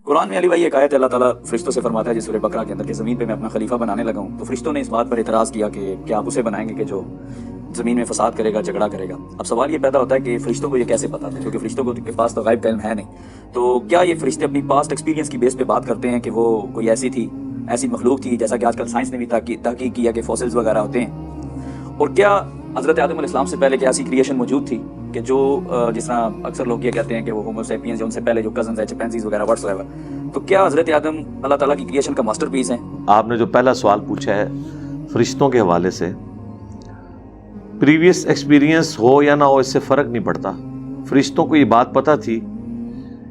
قرآن میں علی بھائی ایک آیت اللہ تعالیٰ فرشتوں سے فرماتا ہے جس سورہ بقرہ کے اندر کہ زمین پہ میں اپنا خلیفہ بنانے لگا ہوں، تو فرشتوں نے اس بات پر اعتراض کیا کہ کیا آپ اسے بنائیں گے کہ جو زمین میں فساد کرے گا، جھگڑا کرے گا۔ اب سوال یہ پیدا ہوتا ہے کہ فرشتوں کو یہ کیسے پتا تھا، کیونکہ فرشتوں کے پاس تو غیب کا علم ہے نہیں، تو کیا یہ فرشتے اپنی پاسٹ ایکسپیرینس کی بیس پہ بات کرتے ہیں کہ وہ کوئی ایسی مخلوق تھی، جیسا کہ آج کل سائنس نے بھی تحقیق کیا کہ فوسلز وغیرہ ہوتے ہیں، اور کیا حضرت آدم علیہ السلام سے پہلے کیا ایسی کریشن موجود تھی کہ جو جس طرح اکثر لوگ یہ کہتے ہیں کہ وہ ہومو سیپینز، ان سے پہلے جو کزنز ہیں، چمپینزیز وغیرہ واٹس ایور، تو کیا حضرت آدم اللہ تعالیٰ کی کریشن کا ماسٹر پیس ہیں؟ آپ نے جو پہلا سوال پوچھا ہے فرشتوں کے حوالے سے، پریویس ایکسپیرینس ہو یا نہ ہو اس سے فرق نہیں پڑتا۔ فرشتوں کو یہ بات پتہ تھی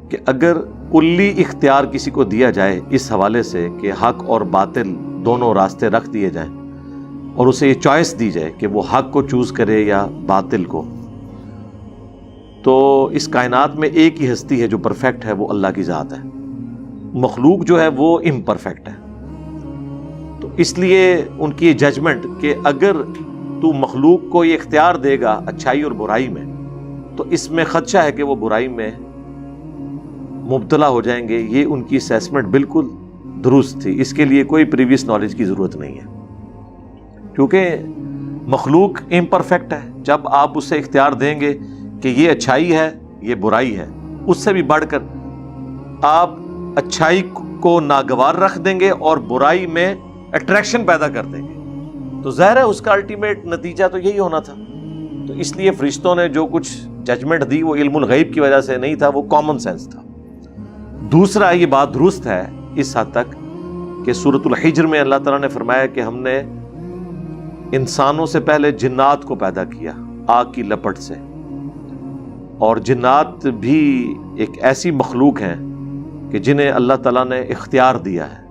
کہ اگر کلی اختیار کسی کو دیا جائے اس حوالے سے کہ حق اور باطل دونوں راستے رکھ دیے جائیں، اور اسے یہ چوائس دی جائے کہ وہ حق کو چوز کرے یا باطل کو، تو اس کائنات میں ایک ہی ہستی ہے جو پرفیکٹ ہے، وہ اللہ کی ذات ہے۔ مخلوق جو ہے وہ امپرفیکٹ ہے، تو اس لیے ان کی ججمنٹ کہ اگر تو مخلوق کو یہ اختیار دے گا اچھائی اور برائی میں، تو اس میں خدشہ ہے کہ وہ برائی میں مبتلا ہو جائیں گے، یہ ان کی اسیسمنٹ بالکل درست تھی۔ اس کے لیے کوئی پریویس نالج کی ضرورت نہیں ہے، کیونکہ مخلوق امپرفیکٹ ہے۔ جب آپ اسے اختیار دیں گے کہ یہ اچھائی ہے، یہ برائی ہے، اس سے بھی بڑھ کر آپ اچھائی کو ناگوار رکھ دیں گے اور برائی میں اٹریکشن پیدا کر دیں گے، تو ظاہر ہے اس کا الٹیمیٹ نتیجہ تو یہی ہونا تھا۔ تو اس لیے فرشتوں نے جو کچھ ججمنٹ دی وہ علم الغیب کی وجہ سے نہیں تھا، وہ کامن سینس تھا۔ دوسرا، یہ بات درست ہے اس حد تک کہ سورۃ الحجر میں اللہ تعالیٰ نے فرمایا کہ ہم نے انسانوں سے پہلے جنات کو پیدا کیا آگ کی لپٹ سے، اور جنات بھی ایک ایسی مخلوق ہیں کہ جنہیں اللہ تعالیٰ نے اختیار دیا ہے۔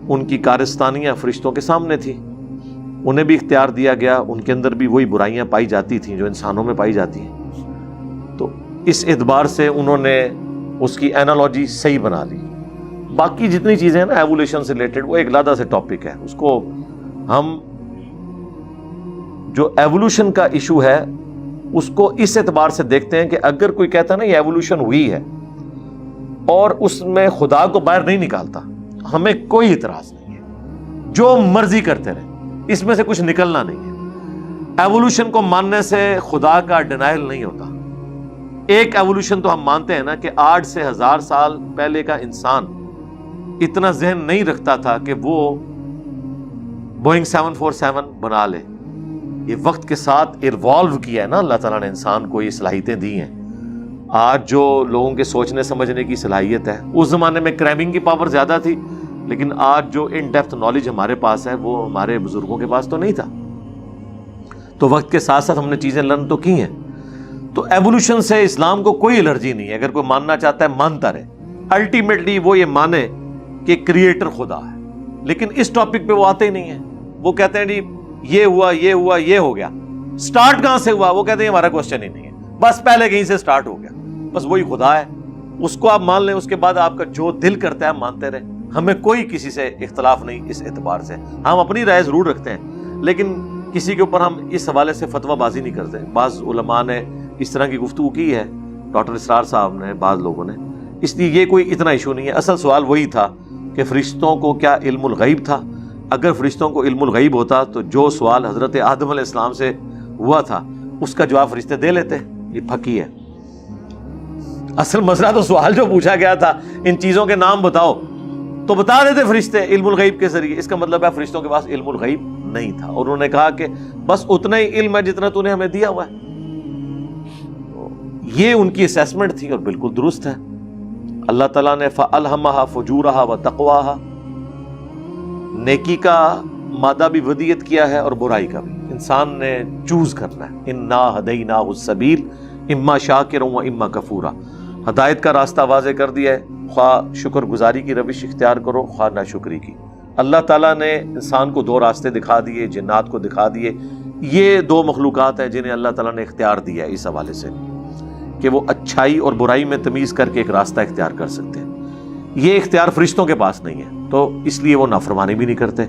ان کی کارستانیاں فرشتوں کے سامنے تھیں، انہیں بھی اختیار دیا گیا، ان کے اندر بھی وہی برائیاں پائی جاتی تھیں جو انسانوں میں پائی جاتی ہیں، تو اس اعتبار سے انہوں نے اس کی اینالوجی صحیح بنا لی۔ باقی جتنی چیزیں ہیں نا ایولیوشن سے ریلیٹڈ، وہ ایک علیحدہ سے ٹاپک ہے، اس کو ہم جو ایولیوشن کا ایشو ہے اس کو اس اعتبار سے دیکھتے ہیں کہ اگر کوئی کہتا ہے نا یہ ایولیوشن ہوئی ہے اور اس میں خدا کو باہر نہیں نکالتا، ہمیں کوئی اعتراض نہیں ہے، جو مرضی کرتے رہے، اس میں سے کچھ نکلنا نہیں ہے۔ ایولیوشن کو ماننے سے خدا کا ڈینائل نہیں ہوتا۔ ایک ایولیوشن تو ہم مانتے ہیں نا کہ 8 سے 1000 سال پہلے کا انسان اتنا ذہن نہیں رکھتا تھا کہ وہ بوئنگ 747 بنا لے۔ یہ وقت کے ساتھ ایوالو کیا ہے نا اللہ تعالیٰ نے انسان کو یہ صلاحیتیں دی ہیں۔ آج جو لوگوں کے سوچنے سمجھنے کی صلاحیت ہے، اس زمانے میں کریمنگ کی پاور زیادہ تھی، لیکن آج جو ان ڈیپتھ نالج ہمارے پاس ہے وہ ہمارے بزرگوں کے پاس تو نہیں تھا۔ تو وقت کے ساتھ ساتھ ہم نے چیزیں لرن تو کی ہیں۔ تو ایولیوشن سے اسلام کو کوئی الرجی نہیں ہے، اگر کوئی ماننا چاہتا ہے مانتا رہے، الٹیمیٹلی وہ یہ مانے کہ کریٹر خدا ہے۔ لیکن اس ٹاپک پہ وہ آتے ہی نہیں ہیں، وہ کہتے ہیں جی یہ ہوا یہ ہو گیا، سٹارٹ کہاں سے ہوا؟ وہ کہتے ہیں ہمارا کوسچن ہی نہیں ہے، بس پہلے کہیں سے سٹارٹ ہو گیا، بس وہی خدا ہے، اس کو آپ مان لیں، اس کے بعد آپ کا جو دل کرتا ہے مانتے رہے، ہمیں کوئی کسی سے اختلاف نہیں۔ اس اعتبار سے ہم اپنی رائے ضرور رکھتے ہیں، لیکن کسی کے اوپر ہم اس حوالے سے فتویٰ بازی نہیں کرتے۔ بعض علماء نے اس طرح کی گفتگو کی ہے، ڈاکٹر اسرار صاحب نے، بعض لوگوں نے، اس لیے یہ کوئی اتنا ایشو نہیں ہے۔ اصل سوال وہی تھا کہ فرشتوں کو کیا علم الغیب تھا؟ اگر فرشتوں کو علم الغیب ہوتا تو جو سوال حضرت آدم علیہ السلام سے ہوا تھا اس کا جواب فرشتے دے لیتے۔ یہ پھکی ہے، اصل مسئلہ تو سوال جو پوچھا گیا تھا ان چیزوں کے نام بتاؤ، تو بتا دیتے فرشتے علم الغیب کے ذریعے۔ اس کا مطلب ہے فرشتوں کے پاس علم الغیب نہیں تھا، اور انہوں نے کہا کہ بس اتنا ہی علم ہے جتنا تو نے ہمیں دیا ہوا ہے۔ یہ ان کی اسیسمنٹ تھی اور بالکل درست ہے۔ اللہ تعالیٰ نے فَأَلْهَمَهَا فُجُورَهَا وَتَقْوَاهَا، نیکی کا مادہ بھی ودیت کیا ہے اور برائی کا بھی، انسان نے چوز کرنا ہے۔ اِنَّا هَدَيْنَاهُ السَّبِيلَ إِمَّا شَاكِرًا وَإِمَّا كَفُورًا، ہدایت کا راستہ واضح کر دیا ہے، خواہ شکر گزاری کی روش اختیار کرو، خواہ ناشکری کی۔ اللہ تعالیٰ نے انسان کو 2 راستے دکھا دیے، جنات کو دکھا دیے۔ یہ 2 مخلوقات ہیں جنہیں اللہ تعالیٰ نے اختیار دیا ہے اس حوالے سے کہ وہ اچھائی اور برائی میں تمیز کر کے ایک راستہ اختیار کر سکتے ہیں۔ یہ اختیار فرشتوں کے پاس نہیں ہے، تو اس لیے وہ نافرمانی بھی نہیں کرتے،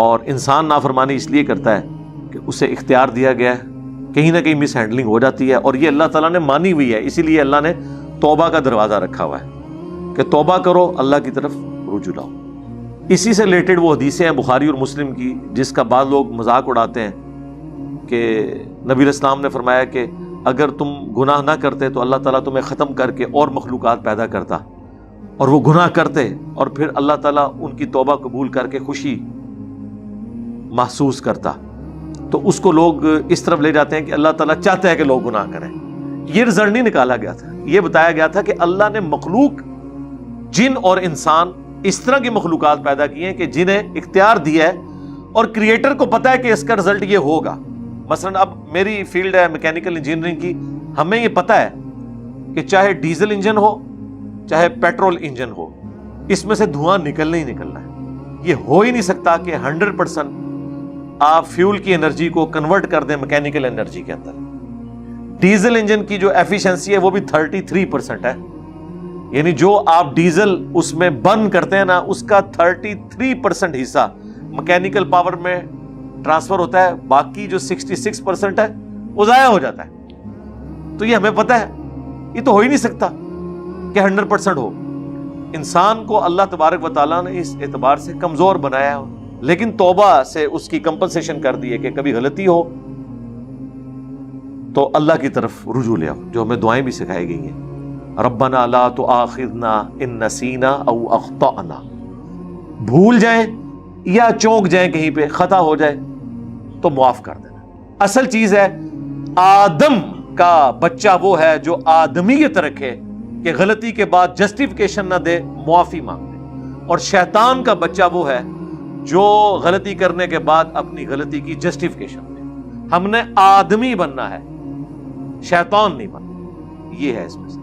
اور انسان نافرمانی اس لیے کرتا ہے کہ اسے اختیار دیا گیا ہے، کہیں نہ کہیں مس ہینڈلنگ ہو جاتی ہے، اور یہ اللہ تعالیٰ نے مانی ہوئی ہے، اسی لیے اللہ نے توبہ کا دروازہ رکھا ہوا ہے کہ توبہ کرو، اللہ کی طرف رجوع لاؤ۔ اسی سے ریلیٹڈ وہ حدیثیں ہیں بخاری اور مسلم کی، جس کا بعض لوگ مذاق اڑاتے ہیں کہ نبی علیہ السلام نے فرمایا کہ اگر تم گناہ نہ کرتے تو اللہ تعالیٰ تمہیں ختم کر کے اور مخلوقات پیدا کرتا، اور وہ گناہ کرتے اور پھر اللہ تعالیٰ ان کی توبہ قبول کر کے خوشی محسوس کرتا۔ تو اس کو لوگ اس طرف لے جاتے ہیں کہ اللہ تعالیٰ چاہتا ہے کہ لوگ گناہ کریں۔ یہ رزلٹ نہیں نکالا گیا تھا، یہ بتایا گیا تھا کہ اللہ نے مخلوق جن اور انسان اس طرح کی مخلوقات پیدا کی ہیں کہ جنہیں اختیار دیا ہے اور کریٹر کو پتا ہے کہ اس کا رزلٹ یہ ہوگا۔ مثلا اب میری فیلڈ ہے میکینیکل انجینئرنگ کی، ہمیں یہ پتا ہے کہ چاہے ڈیزل انجن ہو چاہے پیٹرول انجن ہو، اس میں سے دھواں نکلنا ہی نکلنا ہے۔ یہ ہو ہی نہیں سکتا کہ 100% آپ فیول کی انرجی کو کنورٹ کر دیں میکینیکل انرجی کے اندر۔ ڈیزل انجن کی جو ایفیشنسی ہے وہ بھی 33% ہے، یعنی جو آپ ڈیزل اس میں برن کرتے ہیں نا، اس کا 33% حصہ میکینیکل پاور میں ٹرانسفر ہوتا ہے، باقی جو 66% ہے وہ ضائع ہو جاتا ہے۔ تو یہ ہمیں پتہ ہے، یہ تو ہو ہی نہیں سکتا کہ 100% ہو۔ انسان کو اللہ تبارک و تعالیٰ نے اس اعتبار سے کمزور بنایا ہے، لیکن توبہ سے اس کی کمپنسیشن کر دی ہے کہ کبھی غلطی ہو تو اللہ کی طرف رجوع لے آؤ، جو ہمیں دعائیں بھی سکھائی گئی ہیں۔ ربنا لا تؤاخذنا ان نسینا او اخطأنا، بھول جائیں یا چونک جائیں، کہیں پہ خطا ہو جائے تو معاف کر دینا۔ اصل چیز ہے آدم کا بچہ وہ ہے جو آدمیت رکھے کہ غلطی کے بعد جسٹیفیکیشن نہ دے، معافی مانگ دے، اور شیطان کا بچہ وہ ہے جو غلطی کرنے کے بعد اپنی غلطی کی جسٹیفیکیشن دے۔ ہم نے آدمی بننا ہے، شیطان نہیں بننا، یہ ہے اس میں سے۔